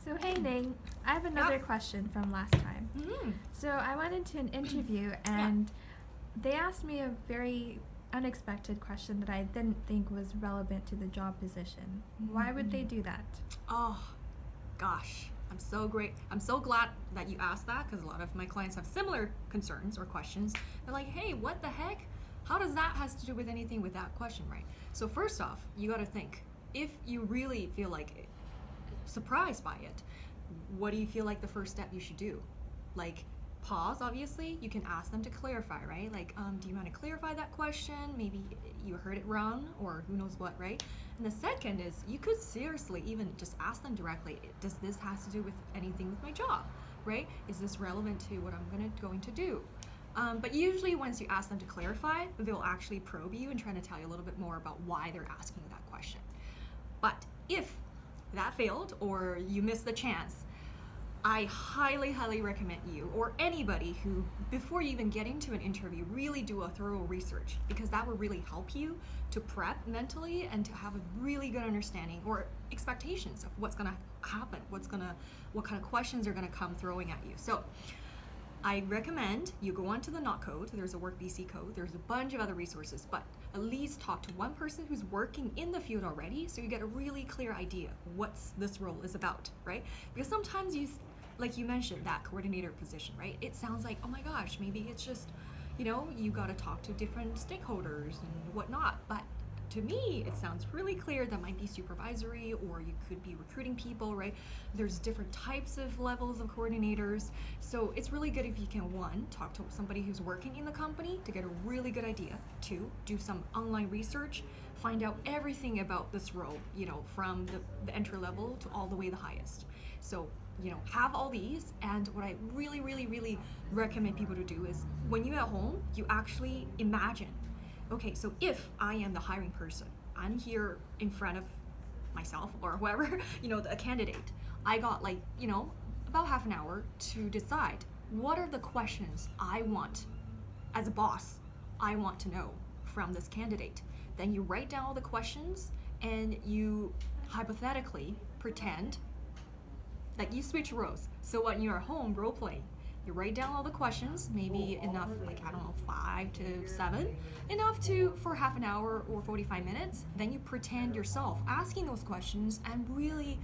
So hey Ning, I have another question from last time. Mm. So I went into an interview and they asked me a very unexpected question that I didn't think was relevant to the job position. Why would they do that? Oh, gosh. I'm so glad that you asked that because a lot of my clients have similar concerns or questions. They're like, hey, what the heck? How does that has to do with anything with that question, right? So first off, you got to think, if you really feel like surprised by it, what do you feel like the first step you should do? Like, pause, obviously. You can ask them to clarify, right? Like, do you want to clarify that question? Maybe you heard it wrong or who knows what, right? And the second is you could seriously even just ask them directly, does this has to do with anything with my job, right? Is this relevant to what I'm going to do? But usually once you ask them to clarify, they'll actually probe you and try to tell you a little bit more about why they're asking that question. But if that failed or you missed the chance, I highly recommend you or anybody who, before you even get into an interview, really do a thorough research, because that will really help you to prep mentally and to have a really good understanding or expectations of what's gonna happen, what kind of questions are gonna come throwing at you. So I recommend you go onto the Not Code. There's a Work BC code. There's a bunch of other resources, but at least talk to one person who's working in the field already, so you get a really clear idea what this role is about, right? Because sometimes like you mentioned, that coordinator position, right? It sounds like, oh my gosh, maybe it's just, you got to talk to different stakeholders and whatnot. But to me, it sounds really clear that might be supervisory, or you could be recruiting people, right? There's different types of levels of coordinators. So it's really good if you can, one, talk to somebody who's working in the company to get a really good idea. Two, do some online research, find out everything about this role, from the entry level to all the way the highest. So, have all these. And what I really recommend people to do is, when you're at home, you actually imagine, okay, so if I am the hiring person, I'm here in front of myself or whoever, a candidate. I got about half an hour to decide what are the questions I want, as a boss, I want to know from this candidate. Then you write down all the questions and you hypothetically pretend like you switch roles. So when you're home role playing, you write down all the questions, maybe enough, 5 to 7, enough for half an hour or 45 minutes. Then you pretend yourself asking those questions and really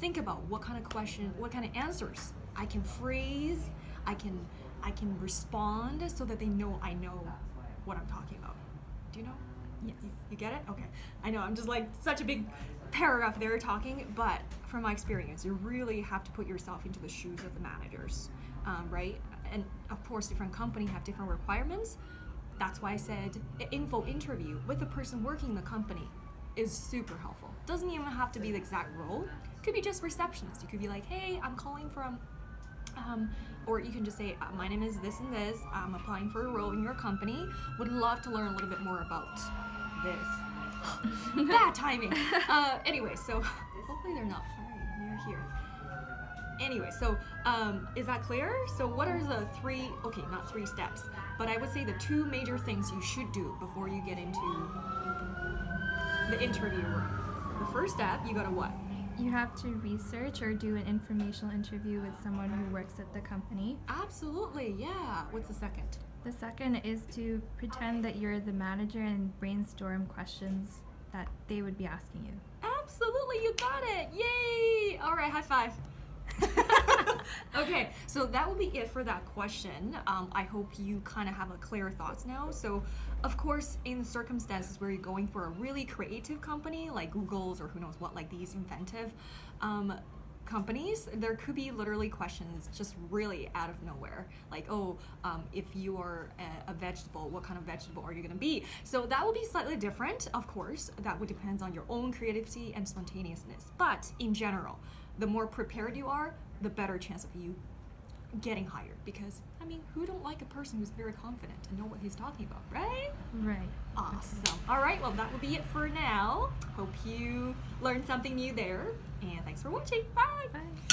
think about what kind of answers I can phrase, I can respond so that they know I know what I'm talking about. Do you know? Yes. You get it? Okay. I know I'm just such a big paragraph there talking, but from my experience, you really have to put yourself into the shoes of the managers, right? And of course, different companies have different requirements. That's why I said an info interview with the person working in the company is super helpful. Doesn't even have to be the exact role. Could be just receptionist. You could be like, hey, I'm calling from, or you can just say, my name is this and this. I'm applying for a role in your company. Would love to learn a little bit more about this. Bad timing. Anyway, so hopefully they're not firing. They're here. Anyway, so is that clear? So what are the not 3 steps, but I would say the 2 major things you should do before you get into the interview room. The first step, you gotta what? You have to research or do an informational interview with someone who works at the company. Absolutely, yeah. What's the second? The second is to pretend that you're the manager and brainstorm questions that they would be asking you. Absolutely, you got it. Yay! All right, high five. Okay, so that will be it for that question. I hope you kind of have a clear thoughts now. So, of course, in the circumstances where you're going for a really creative company like Google's or who knows what, like these inventive companies, there could be literally questions just really out of nowhere, like, if you are a vegetable, what kind of vegetable are you going to be? So that will be slightly different, of course. That would depend on your own creativity and spontaneousness. But in general, the more prepared you are, the better chance of you getting hired. Because, who don't like a person who's very confident and know what he's talking about, right? Right. Awesome. All right, well, that will be it for now. Hope you learned something new there. And thanks for watching. Bye. Bye.